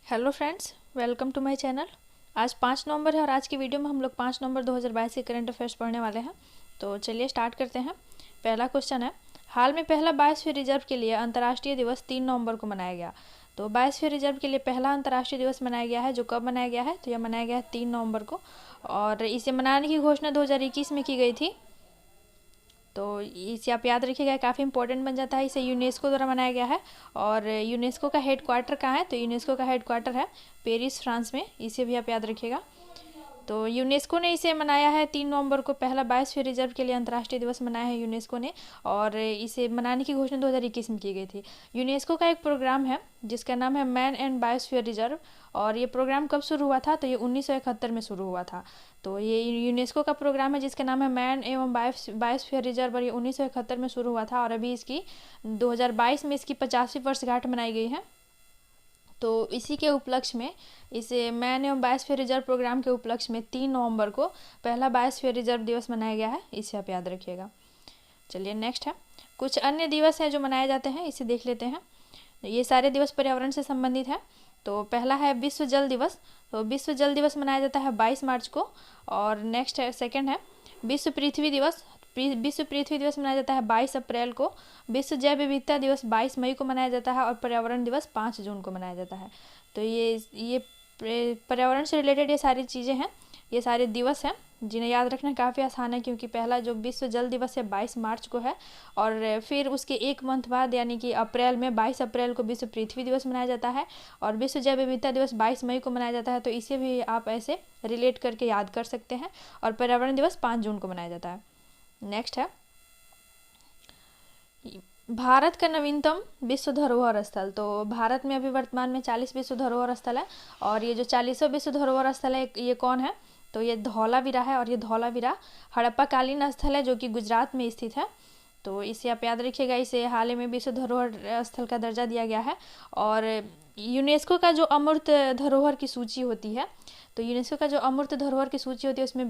Hello friends, welcome to my channel. आज 5 नवंबर है और आज की वीडियो में हम लोग 5 नवंबर 2022 के करंट अफेयर्स पढ़ने वाले हैं। तो चलिए स्टार्ट करते हैं। पहला क्वेश्चन है, हाल में पहला बायोस्फीयर रिजर्व के लिए अंतर्राष्ट्रीय दिवस 3 नवंबर को मनाया गया। तो बायोस्फीयर रिजर्व के लिए पहला अंतर्राष्ट्रीय दिवस मनाया गया है, जो कब मनाया गया है? तो यह मनाया गया है 3 नवंबर को, और इसे मनाने की घोषणा 2021 में की गई थी। तो इसे आप याद रखिएगा, काफ़ी इंपॉर्टेंट बन जाता है। इसे यूनेस्को द्वारा मनाया गया है, और यूनेस्को का हेड क्वार्टर कहाँ है? तो यूनेस्को का हेड क्वार्टर है पेरिस, फ्रांस में। इसे भी आप याद रखिएगा। तो यूनेस्को ने इसे मनाया है 3 नवंबर को, पहला बायोस्फीयर रिजर्व के लिए अंतर्राष्ट्रीय दिवस मनाया है यूनेस्को ने, और इसे मनाने की घोषणा 2021 में की गई थी। यूनेस्को का एक प्रोग्राम है जिसका नाम है मैन एंड बायोस्फीयर रिजर्व, और ये प्रोग्राम कब शुरू हुआ था? तो ये 1971 में शुरू हुआ था। तो ये यूनेस्को का प्रोग्राम है जिसका नाम है मैन एवं बायोस्फीयर रिजर्व, और ये 1971 में शुरू हुआ था, और अभी इसकी 2022 में इसकी 50वीं वर्षगांठ मनाई गई है। तो इसी के उपलक्ष्य में, इसे मैन एवं बायोस्फीयर रिजर्व प्रोग्राम के उपलक्ष्य में 3 नवंबर को पहला बायोस्फीयर रिजर्व दिवस मनाया गया है। इसे आप याद रखिएगा। चलिए नेक्स्ट है, कुछ अन्य दिवस हैं जो मनाए जाते हैं, इसे देख लेते हैं। ये सारे दिवस पर्यावरण से संबंधित है। तो पहला है विश्व जल दिवस। तो विश्व जल दिवस मनाया जाता है 22 मार्च को। और नेक्स्ट है, सेकंड है विश्व पृथ्वी दिवस। विश्व पृथ्वी दिवस मनाया जाता है 22 अप्रैल को। विश्व जैव विविधता दिवस 22 मई को मनाया जाता है, और पर्यावरण दिवस 5 जून को मनाया जाता है। तो ये पर्यावरण से रिलेटेड ये सारी चीज़ें हैं, ये सारे दिवस हैं जिन्हें याद रखना काफ़ी आसान है, क्योंकि पहला जो विश्व जल दिवस है 22 मार्च को है, और फिर उसके एक मंथ बाद यानी कि अप्रैल में 22 अप्रैल को विश्व पृथ्वी दिवस मनाया जाता है, और विश्व जैव विविधता दिवस 22 मई को मनाया जाता है। तो इसे भी आप ऐसे रिलेट करके याद कर सकते हैं, और पर्यावरण दिवस 5 जून को मनाया जाता है। नेक्स्ट है, भारत का नवीनतम विश्व धरोहर स्थल। तो भारत में अभी वर्तमान में 40 विश्व धरोहर स्थल है, और ये जो 40वां विश्व धरोहर स्थल है ये कौन है? तो ये धौलावीरा है, और ये धौलावीरा हड़प्पा कालीन स्थल है जो कि गुजरात में स्थित है। तो इसे आप याद रखिएगा। इसे हाल ही में विश्व धरोहर स्थल का दर्जा दिया गया है। और यूनेस्को का जो अमूर्त धरोहर की सूची होती है, तो यूनेस्को का जो अमूर्त धरोहर की सूची होती है उसमें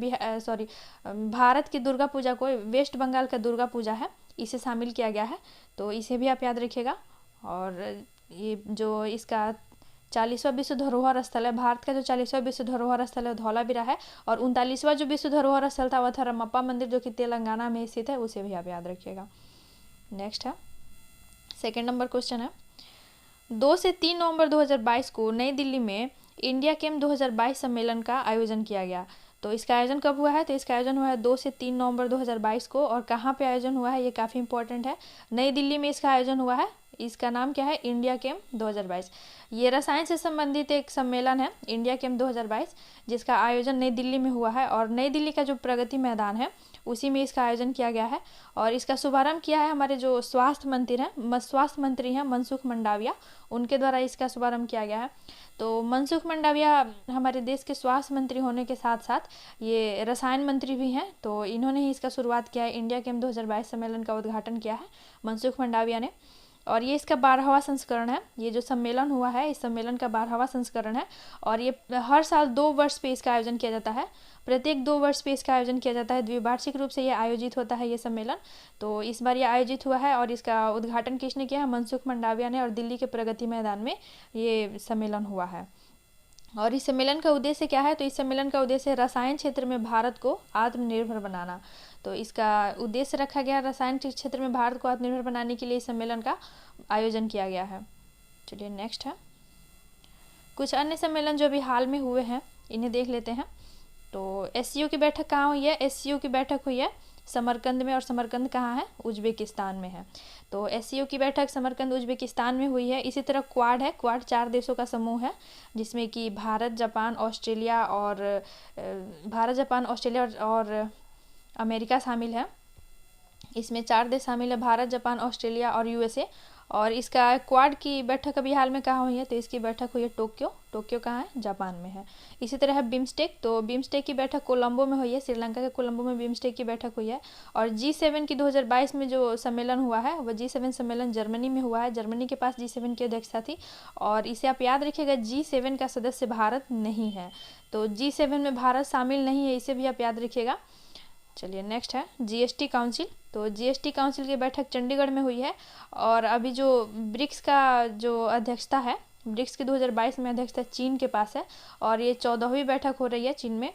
भारत की दुर्गा पूजा को, वेस्ट बंगाल का दुर्गा पूजा है, इसे शामिल किया गया है। तो इसे भी आप याद रखिएगा। और ये जो इसका 40वां विश्व धरोहर स्थल है, भारत का जो 40वां विश्व धरोहर स्थल है धौलावीरा है, और 39वां जो विश्व धरोहर स्थल था वह था रमप्पा मंदिर जो कि तेलंगाना में स्थित है, उसे भी आप याद रखिएगा। नेक्स्ट है, सेकेंड नंबर क्वेश्चन है, 2 से 3 नवंबर 2022 को नई दिल्ली में इंडिया केम 2022 सम्मेलन का आयोजन किया गया। तो इसका आयोजन कब हुआ है? तो इसका आयोजन हुआ है 2 से 3 नवंबर 2022 को, और कहाँ पे आयोजन हुआ है ये काफ़ी इंपॉर्टेंट है। नई दिल्ली में इसका आयोजन हुआ है। इसका नाम क्या है? इंडिया केम 2022। ये रसायन से संबंधित एक सम्मेलन है इंडिया केम 2022, जिसका आयोजन नई दिल्ली में हुआ है, और नई दिल्ली का जो प्रगति मैदान है उसी में इसका आयोजन किया गया है। और इसका शुभारंभ किया है हमारे जो स्वास्थ्य मंत्री हैं मनसुख मंडाविया, उनके द्वारा इसका शुभारंभ किया गया है। तो मनसुख मंडाविया हमारे देश के स्वास्थ्य मंत्री होने के साथ साथ ये रसायन मंत्री भी हैं। तो इन्होंने ही इसका शुरुआत किया है, इंडिया केम 2022 सम्मेलन का उद्घाटन किया है मनसुख मंडाविया ने। और ये इसका 12वां संस्करण है। ये जो सम्मेलन हुआ है इस सम्मेलन का 12वां संस्करण है, और ये हर साल 2 वर्ष पे इसका आयोजन किया जाता है। प्रत्येक 2 वर्ष पे इसका आयोजन किया जाता है। द्विवार्षिक रूप से ये आयोजित होता है ये सम्मेलन। तो इस बार ये आयोजित हुआ है, और इसका उद्घाटन किसने किया है? मनसुख मंडाविया ने, और दिल्ली के प्रगति मैदान में ये सम्मेलन हुआ है। और इस सम्मेलन का उद्देश्य क्या है? तो इस सम्मेलन का उद्देश्य है रसायन क्षेत्र में भारत को आत्मनिर्भर बनाना। तो इसका उद्देश्य रखा गया रसायन क्षेत्र में भारत को आत्मनिर्भर बनाने के लिए इस सम्मेलन का आयोजन किया गया है। चलिए नेक्स्ट है, कुछ अन्य सम्मेलन जो अभी हाल में हुए हैं इन्हें देख लेते हैं। तो एससीओ की बैठक कहाँ हुई है? एससीओ की बैठक हुई है समरकंद में, और समरकंद कहाँ है? उज्बेकिस्तान में है। तो एससीओ की बैठक समरकंद उज्बेकिस्तान में हुई है। इसी तरह क्वाड है, क्वाड 4 देशों का समूह है, जिसमें कि भारत, जापान, ऑस्ट्रेलिया और अमेरिका शामिल है। इसमें 4 देश शामिल है, भारत, जापान, ऑस्ट्रेलिया और यूएसए। और इसका क्वाड की बैठक अभी हाल में कहाँ हुई है? तो इसकी बैठक हुई है टोक्यो। टोक्यो कहाँ है? जापान में है। इसी तरह है बिम्स्टेक। तो बिम्स्टेक की बैठक कोलंबो में हुई है, श्रीलंका के कोलंबो में बिम्स्टेक की बैठक हुई है। और G7 की 2022 में जो सम्मेलन हुआ है वह G7 सम्मेलन जर्मनी में हुआ है। जर्मनी के पास G7 की अध्यक्षता थी, और इसे आप याद रखिएगा G7 का सदस्य भारत नहीं है। तो G7 में भारत शामिल नहीं है, इसे भी आप याद रखिएगा। चलिए नेक्स्ट है जीएसटी काउंसिल। तो जीएसटी काउंसिल की बैठक चंडीगढ़ में हुई है, और अभी जो ब्रिक्स का जो अध्यक्षता है ब्रिक्स की 2022 में अध्यक्षता चीन के पास है और ये 14वीं बैठक हो रही है चीन में।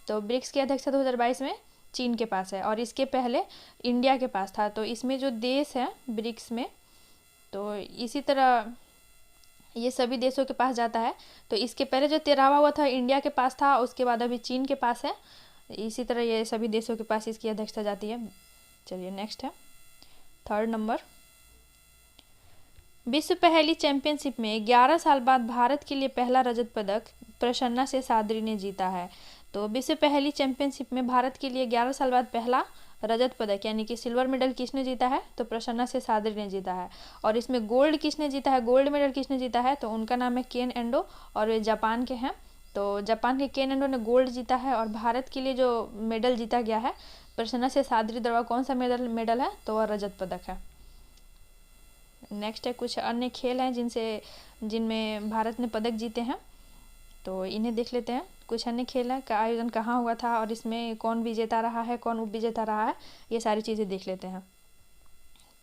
तो ब्रिक्स की अध्यक्षता 2022 में चीन के पास है और इसके पहले इंडिया के पास था। तो इसमें जो देश है ब्रिक्स में, तो इसी तरह ये सभी देशों के पास जाता है। तो इसके पहले जो 13वां हुआ था इंडिया के पास था, उसके बाद अभी चीन के पास है। इसी तरह ये सभी देशों के पास इसकी अध्यक्षता जाती है। चलिए नेक्स्ट है 3rd नंबर। विश्व पहेली चैंपियनशिप में 11 साल बाद भारत के लिए पहला रजत पदक प्रसन्ना से सादरी ने जीता है। तो विश्व पहेली चैंपियनशिप में भारत के लिए 11 साल बाद पहला रजत पदक यानी कि सिल्वर मेडल किसने जीता है? तो प्रसन्ना से सादरी ने जीता है। और इसमें गोल्ड किसने जीता है, गोल्ड मेडल किसने जीता है? तो उनका नाम है केन एंडो और वे जापान के हैं। तो जापान के केन एंडो ने गोल्ड जीता है और भारत के लिए जो मेडल जीता गया है प्रसन्ना से सादरी द्वारा कौन सा मेडल है? तो वह रजत पदक है। नेक्स्ट है कुछ अन्य खेल हैं जिनमें भारत ने पदक जीते हैं, तो इन्हें देख लेते हैं। कुछ अन्य खेल है का आयोजन कहाँ हुआ था और इसमें कौन विजेता रहा है, कौन उप विजेता रहा है, ये सारी चीज़ें देख लेते हैं।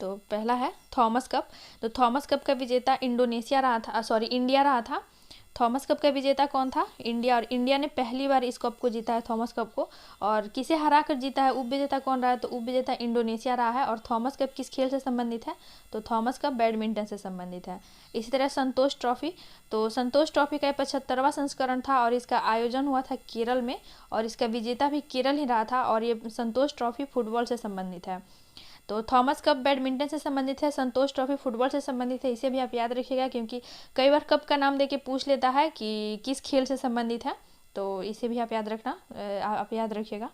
तो पहला है थॉमस कप। तो थॉमस कप का विजेता इंडिया रहा था। थॉमस कप का विजेता कौन था? इंडिया। और इंडिया ने पहली बार इस कप को जीता है, थॉमस कप को। और किसे हरा कर जीता है? उप विजेता कौन रहा है? तो उप विजेता इंडोनेशिया रहा है। और थॉमस कप किस खेल से संबंधित है? तो थॉमस कप बैडमिंटन से संबंधित है। इसी तरह संतोष ट्रॉफी। तो संतोष ट्रॉफी का 75वां संस्करण था और इसका आयोजन हुआ था केरल में और इसका विजेता भी केरल ही रहा था। और ये संतोष ट्रॉफी फुटबॉल से संबंधित है। तो थॉमस कप बैडमिंटन से संबंधित है, संतोष ट्रॉफी फुटबॉल से संबंधित है। इसे भी आप याद रखिएगा क्योंकि कई बार कप का नाम देके पूछ लेता है कि किस खेल से संबंधित है, तो इसे भी आप याद रखिएगा।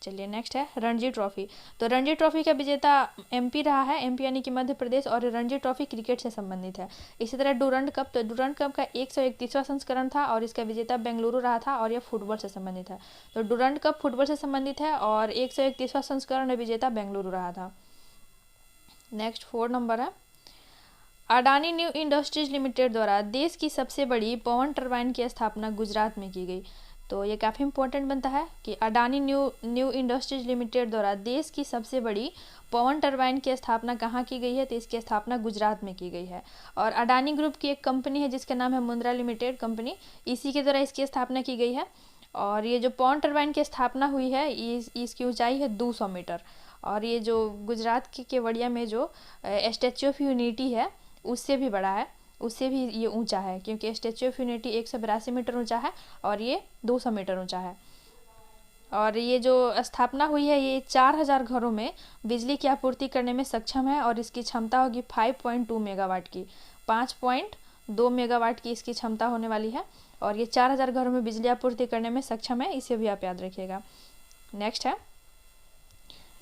चलिए नेक्स्ट है रणजी ट्रॉफी। तो रणजी ट्रॉफी का विजेता एमपी रहा है, एमपी यानी कि मध्य प्रदेश। और रणजी ट्रॉफी क्रिकेट से संबंधित है। इसी तरह डूरंड कप। तो डूरंड कप का 131वां संस्करण था और इसका विजेता बेंगलुरु रहा था और यह फुटबॉल से संबंधित है। तो डूरंड कप फुटबॉल से संबंधित है और 131वां संस्करण विजेता बेंगलुरु रहा था। नेक्स्ट 4 नंबर है अडानी न्यू इंडस्ट्रीज लिमिटेड द्वारा देश की सबसे बड़ी पवन टरबाइन की स्थापना गुजरात में की गई। तो ये काफ़ी इंपॉर्टेंट बनता है कि अडानी न्यू इंडस्ट्रीज लिमिटेड द्वारा देश की सबसे बड़ी पवन टरबाइन की स्थापना कहाँ की गई है? तो इसकी स्थापना गुजरात में की गई है। और अडानी ग्रुप की एक कंपनी है जिसका नाम है मुंद्रा लिमिटेड कंपनी, इसी के द्वारा इसकी स्थापना की गई है। और ये जो पवन टरबाइन की स्थापना हुई है इसकी ऊंचाई है 200 मीटर। और ये जो गुजरात के केवड़िया में जो स्टैच्यू ऑफ यूनिटी है उससे भी बड़ा है, उससे भी ये ऊंचा है क्योंकि स्टैच्यू ऑफ यूनिटी 182 मीटर ऊंचा है और ये 200 मीटर ऊंचा है। और ये जो स्थापना हुई है ये 4000 घरों में बिजली की आपूर्ति करने में सक्षम है और इसकी क्षमता होगी 5.2 मेगावाट की। 5.2 मेगावाट की इसकी क्षमता होने वाली है और ये 4000 घरों में बिजली आपूर्ति करने में सक्षम है, इसे भी आप याद रखिएगा। नेक्स्ट है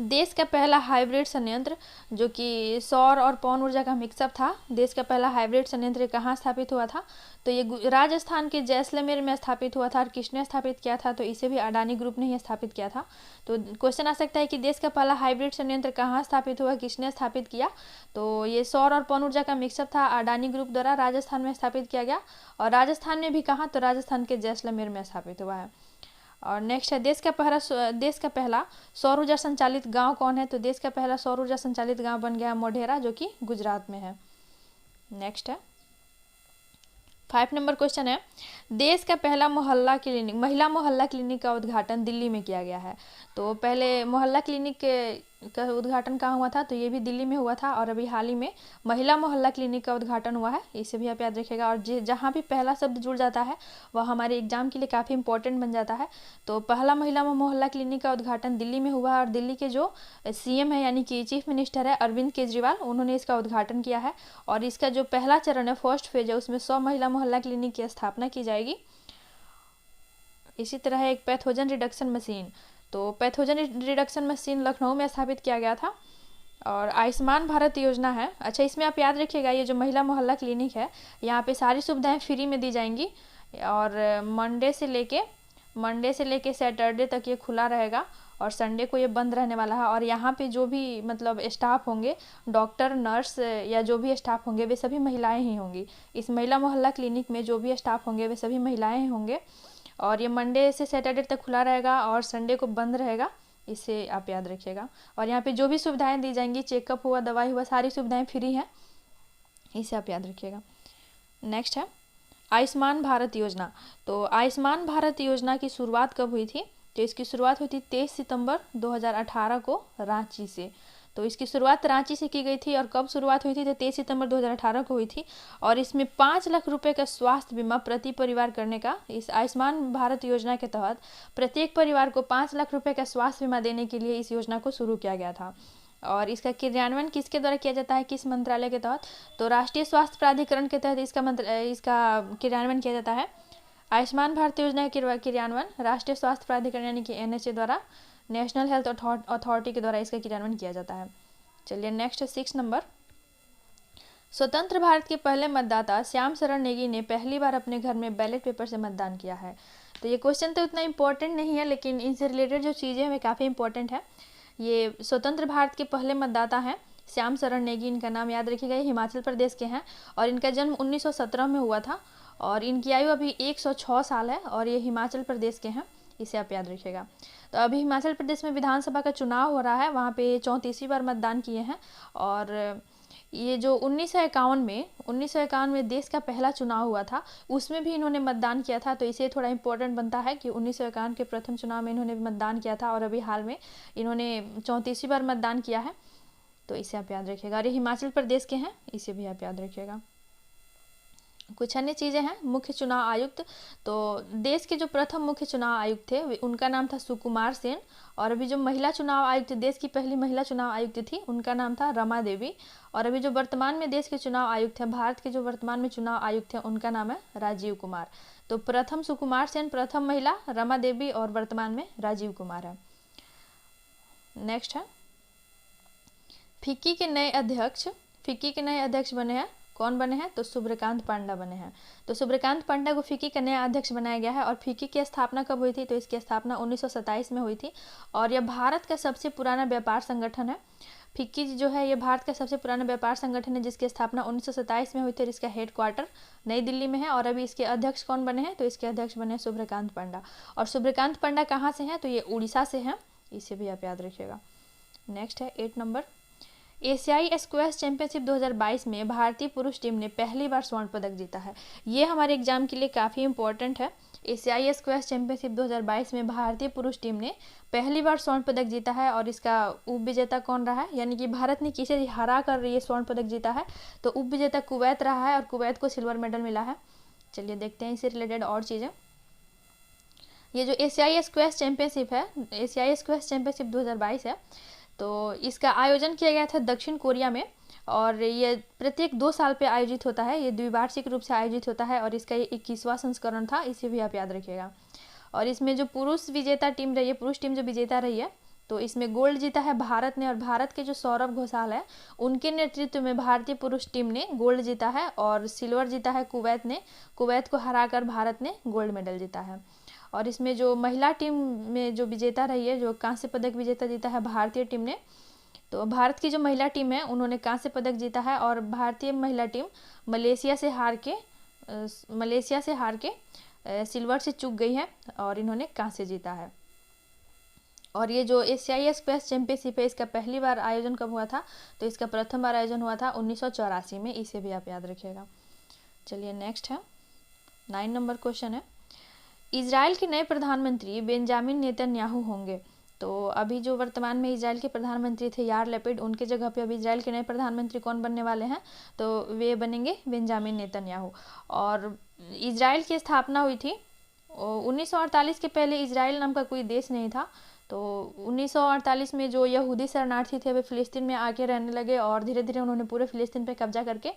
देश का पहला हाइब्रिड संयंत्र जो कि सौर और पवन ऊर्जा का मिक्सअप था। देश का पहला हाइब्रिड संयंत्र कहाँ स्थापित हुआ था? तो ये राजस्थान के जैसलमेर में स्थापित हुआ था। और किसने स्थापित किया था? तो इसे भी अडानी ग्रुप ने ही स्थापित किया था। तो क्वेश्चन आ सकता है कि देश का पहला हाइब्रिड संयंत्र कहाँ स्थापित हुआ, किसने स्थापित किया? तो ये सौर और पवन ऊर्जा का मिक्सअप था, अडानी ग्रुप द्वारा राजस्थान में स्थापित किया गया। और राजस्थान में भी कहाँ? तो राजस्थान के जैसलमेर में स्थापित हुआ है। और नेक्स्ट है देश का पहला सौर ऊर्जा संचालित गांव कौन है? तो देश का पहला सौर ऊर्जा संचालित गांव बन गया मोढेरा जो कि गुजरात में है। नेक्स्ट है 5 नंबर क्वेश्चन है देश का पहला महिला मोहल्ला क्लिनिक का उद्घाटन दिल्ली में किया गया है। तो पहले मोहल्ला क्लिनिक का उद्घाटन कहाँ हुआ था? तो ये भी दिल्ली में हुआ था। और अभी हाल ही में महिला मोहल्ला क्लिनिक का उद्घाटन हुआ है, इसे भी आप याद रखिएगा। और जहाँ भी पहला शब्द जुड़ जाता है वह हमारे एग्जाम के लिए काफ़ी इंपॉर्टेंट बन जाता है। तो पहला महिला मोहल्ला क्लिनिक का उद्घाटन दिल्ली में हुआ है और दिल्ली के जो CM है यानी कि चीफ मिनिस्टर है अरविंद केजरीवाल, उन्होंने इसका उद्घाटन किया है। और इसका जो पहला चरण है, फर्स्ट फेज है, उसमें 100 महिला मोहल्ला क्लिनिक की स्थापना की जाएगी। इसी तरह है एक पैथोजन रिडक्शन मशीन। तो पैथोजन रिडक्शन मशीन लखनऊ में स्थापित किया गया था। और आयुष्मान भारत योजना है। अच्छा, इसमें आप याद रखिएगा ये जो महिला मोहल्ला क्लिनिक है यहाँ पे सारी सुविधाएं फ्री में दी जाएंगी और मंडे से लेके सैटरडे तक ये खुला रहेगा और संडे को ये बंद रहने वाला है। और यहाँ पे जो भी मतलब स्टाफ होंगे, डॉक्टर, नर्स या जो भी स्टाफ होंगे वे सभी महिलाएं ही होंगी। इस महिला मोहल्ला क्लिनिक में जो भी स्टाफ होंगे वे सभी महिलाएं ही होंगे। और ये मंडे से सैटरडे तक खुला रहेगा और संडे को बंद रहेगा, इसे आप याद रखिएगा। और यहाँ पे जो भी सुविधाएं दी जाएंगी, चेकअप हुआ, दवाई हुआ, सारी सुविधाएं फ्री हैं, इसे आप याद रखिएगा। नेक्स्ट है आयुष्मान भारत योजना। तो आयुष्मान भारत योजना की शुरुआत कब हुई थी? तो इसकी शुरुआत हुई थी 23 सितंबर 2018 को रांची से। तो इसकी शुरुआत रांची से की गई थी और कब शुरुआत हुई थी? तो 23 सितंबर 2018 को हुई थी। और इसमें 5 लाख रुपए का स्वास्थ्य बीमा प्रति परिवार करने का, इस आयुष्मान भारत योजना के तहत प्रत्येक परिवार को 5 लाख रुपए का स्वास्थ्य बीमा देने के लिए इस योजना को शुरू किया गया था। और इसका क्रियान्वयन किसके द्वारा किया जाता है, किस मंत्रालय के तहत? तो राष्ट्रीय स्वास्थ्य प्राधिकरण के तहत इसका क्रियान्वयन किया जाता है। आयुष्मान भारत योजना का क्रियान्वयन राष्ट्रीय स्वास्थ्य प्राधिकरण यानी कि NHA द्वारा, नेशनल हेल्थ अथॉरिटी के द्वारा इसका क्रियान्वयन किया जाता है। चलिए नेक्स्ट 6 नंबर। स्वतंत्र भारत के पहले मतदाता श्याम शरण नेगी ने पहली बार अपने घर में बैलेट पेपर से मतदान किया है। तो ये क्वेश्चन तो उतना इम्पोर्टेंट नहीं है, लेकिन इनसे रिलेटेड जो चीज़ें हैं वे काफ़ी इंपॉर्टेंट है। ये स्वतंत्र भारत के पहले मतदाता हैं श्याम शरण नेगी, इनका नाम याद रखिएगा। ये हिमाचल प्रदेश के हैं और इनका जन्म 1917 में हुआ था और इनकी आयु अभी 106 साल है और ये हिमाचल प्रदेश के हैं, इसे आप याद रखिएगा। तो अभी हिमाचल प्रदेश में विधानसभा का चुनाव हो रहा है, वहाँ पे 34वीं बार मतदान किए हैं। और ये जो 1951 में देश का पहला चुनाव हुआ था, उसमें भी इन्होंने मतदान किया था। तो इसे थोड़ा इम्पोर्टेंट बनता है कि 1951 के प्रथम चुनाव में इन्होंने मतदान किया था और अभी हाल में इन्होंने 34वीं बार मतदान किया है। तो इसे आप याद रखिएगा। और ये हिमाचल प्रदेश के हैं, इसे भी आप याद रखिएगा। कुछ अन्य चीज़ें हैं। मुख्य चुनाव आयुक्त, तो देश के जो प्रथम मुख्य चुनाव आयुक्त थे उनका नाम था सुकुमार सेन। और अभी जो महिला चुनाव आयुक्त, देश की पहली महिला चुनाव आयुक्त थी, उनका नाम था रमा देवी। और अभी जो वर्तमान में देश के चुनाव आयुक्त हैं, भारत के जो वर्तमान में चुनाव आयुक्त हैं, उनका नाम है राजीव कुमार। तो प्रथम सुकुमार सेन, प्रथम महिला रमा देवी और वर्तमान में राजीव कुमार है। नेक्स्ट है फिक्की के नए अध्यक्ष बने हैं, कौन बने हैं? तो सूर्यकांत पांडा बने हैं। तो सूर्यकांत पांडा को फिक्की का नया अध्यक्ष बनाया गया है। और फिक्की की स्थापना कब हुई थी? तो इसकी स्थापना 1927 में हुई थी और यह भारत का सबसे पुराना व्यापार संगठन है। फिक्की जो है ये भारत का सबसे पुराना व्यापार संगठन है जिसकी स्थापना 1927 में हुई थी और इसका हेडक्वार्टर नई दिल्ली में है। और अभी इसके अध्यक्ष कौन बने हैं? तो इसके अध्यक्ष बने सूर्यकांत पांडा। और सूर्यकांत पांडा कहाँ से हैं? तो ये उड़ीसा से हैं, इसे भी आप याद रखिएगा। नेक्स्ट है 8 नंबर। एशियाई स्क्वैश चैंपियनशिप 2022 में भारतीय पुरुष टीम ने पहली बार स्वर्ण पदक जीता है। ये हमारे एग्जाम के लिए काफ़ी इंपॉर्टेंट है। एशियाई स्क्वैश चैंपियनशिप 2022 में भारतीय पुरुष टीम ने पहली बार स्वर्ण पदक जीता है और इसका उप विजेता कौन रहा है, यानी कि भारत ने किसे हरा कर ये स्वर्ण पदक जीता है? तो उप विजेता कुवैत रहा है और कुवैत को सिल्वर मेडल मिला है। चलिए देखते हैं इससे रिलेटेड और चीज़ें। ये जो एशियाई स्क्वैश चैंपियनशिप है, एशियाई स्क्वैश चैंपियनशिप 2022 है, तो इसका आयोजन किया गया था दक्षिण कोरिया में और ये प्रत्येक 2 साल पे आयोजित होता है। ये द्विवार्षिक रूप से आयोजित होता है और इसका ये 21वां संस्करण था, इसे भी आप याद रखिएगा। और इसमें जो पुरुष विजेता टीम रही है, पुरुष टीम जो विजेता रही है, तो इसमें गोल्ड जीता है भारत ने। और भारत के जो सौरभ घोषाल है, उनके नेतृत्व में भारतीय पुरुष टीम ने गोल्ड जीता है। और सिल्वर जीता है कुवैत ने, कुवैत को हराकर भारत ने गोल्ड मेडल जीता है। और इसमें जो महिला टीम में जो विजेता रही है, जो कांस्य पदक विजेता जीता है भारतीय टीम ने, तो भारत की जो महिला टीम है उन्होंने कांस्य पदक जीता है। और भारतीय महिला टीम मलेशिया से हार के सिल्वर से चूक गई है और इन्होंने कांस्य जीता है। और ये जो एशियाई स्क्वैश चैंपियनशिप है, इसका पहली बार आयोजन कब हुआ था? तो इसका प्रथम बार आयोजन हुआ था 1984 में, इसे भी आप याद रखिएगा। चलिए नेक्स्ट है 9 नंबर क्वेश्चन है। इजराइल के नए प्रधानमंत्री बेंजामिन नेतन्याहू होंगे। तो अभी जो वर्तमान में इजराइल के प्रधानमंत्री थे यार लैपिड, उनके जगह पे अभी इजराइल के नए प्रधानमंत्री कौन बनने वाले हैं? तो वे बनेंगे बेंजामिन नेतन्याहू। और इजराइल की स्थापना हुई थी 1948 के पहले इजराइल नाम का कोई देश नहीं था। तो 1948 में जो यहूदी शरणार्थी थे वे फिलिस्तीन में आके रहने लगे और धीरे धीरे उन्होंने पूरे फिलिस्तीन पे कब्जा करके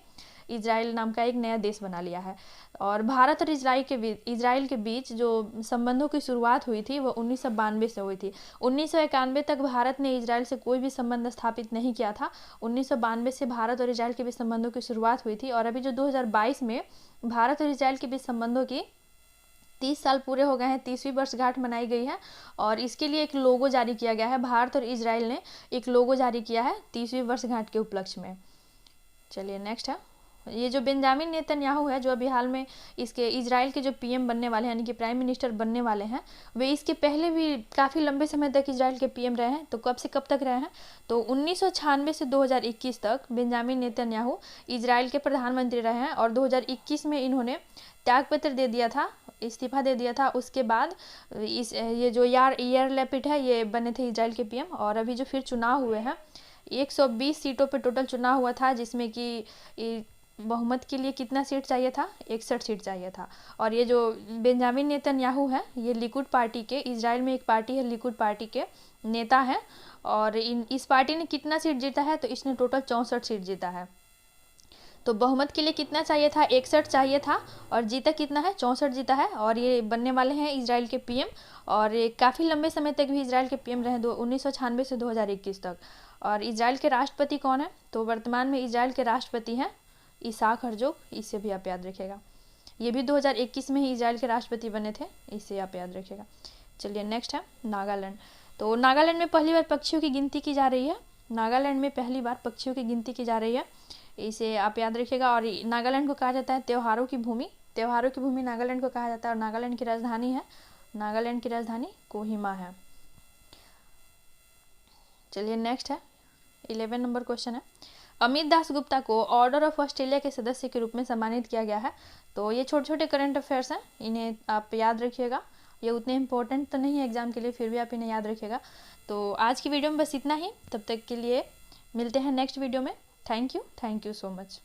इजराइल नाम का एक नया देश बना लिया है। और भारत और इजराइल के बीच जो संबंधों की शुरुआत हुई थी वो 1992 से हुई थी। 1991 तक भारत ने इजराइल से कोई भी संबंध स्थापित नहीं किया था। 1992 से भारत और इजराइल के बीच संबंधों की शुरुआत हुई थी और अभी जो 2022 में भारत और इजराइल के बीच संबंधों की 30 साल पूरे हो गए हैं, 30वीं वर्षगांठ मनाई गई है और इसके लिए एक लोगो जारी किया गया है। भारत और इजराइल ने एक लोगो जारी किया है 30वीं वर्षगांठ के उपलक्ष्य में। चलिए नेक्स्ट है ये जो बेंजामिन नेतन्याहू है, जो अभी हाल में इसके इजराइल के जो पीएम बनने वाले हैं, यानी कि प्राइम मिनिस्टर बनने वाले हैं, वे इसके पहले भी काफ़ी लंबे समय तक इजराइल के पीएम रहे हैं। तो कब से कब तक रहे हैं? तो 1996 से 2021 तक बेंजामिन नेतन्याहू इजराइल के प्रधानमंत्री रहे हैं, और 2021 में इन्होंने त्यागपत्र दे दिया था, इस्तीफा दे दिया था। उसके बाद ये जो यार लैपिड है, ये बने थे इजराइल के पीएम। और अभी जो फिर चुनाव हुए हैं, 120 सीटों पे टोटल चुनाव हुआ था, जिसमें कि बहुमत के लिए कितना सीट चाहिए था? 61 सीट चाहिए था। और ये जो बेंजामिन नेतन्याहू है, ये लिकुड पार्टी के, इजराइल में एक पार्टी है लिकुड पार्टी के नेता हैं, और इस पार्टी ने कितना सीट जीता है? तो इसने टोटल 64 सीट जीता है। तो बहुमत के लिए कितना चाहिए था? 61 चाहिए था, और जीता कितना है? 64 जीता है। और ये बनने वाले हैं इजराइल के पीएम, और ये काफ़ी लंबे समय तक भी इजराइल के पीएम रहे, 1996 से 2021 तक। और इजराइल के राष्ट्रपति कौन है? तो वर्तमान में इजराइल के राष्ट्रपति हैं इसहाक हर्जोग, इससे भी आप याद रखिएगा। ये भी 2021 में ही इजराइल के राष्ट्रपति बने थे, इससे आप याद रखिएगा। चलिए नेक्स्ट है नागालैंड। तो नागालैंड में पहली बार पक्षियों की गिनती की जा रही है। नागालैंड में पहली बार पक्षियों की गिनती की जा रही है, इसे आप याद रखिएगा। और नागालैंड को कहा जाता है त्योहारों की भूमि। त्योहारों की भूमि नागालैंड को कहा जाता है। और नागालैंड की राजधानी है, नागालैंड की राजधानी कोहिमा है। चलिए नेक्स्ट है 11 नंबर क्वेश्चन है, अमित दास गुप्ता को ऑर्डर ऑफ ऑस्ट्रेलिया के सदस्य के रूप में सम्मानित किया गया है। तो ये छोटे छोटे करंट अफेयर्स हैं, इन्हें आप याद रखिएगा। ये उतने इंपॉर्टेंट तो नहीं है एग्जाम के लिए, फिर भी आप इन्हें याद रखिएगा। तो आज की वीडियो में बस इतना ही। तब तक के लिए मिलते हैं नेक्स्ट वीडियो में। Thank you so much.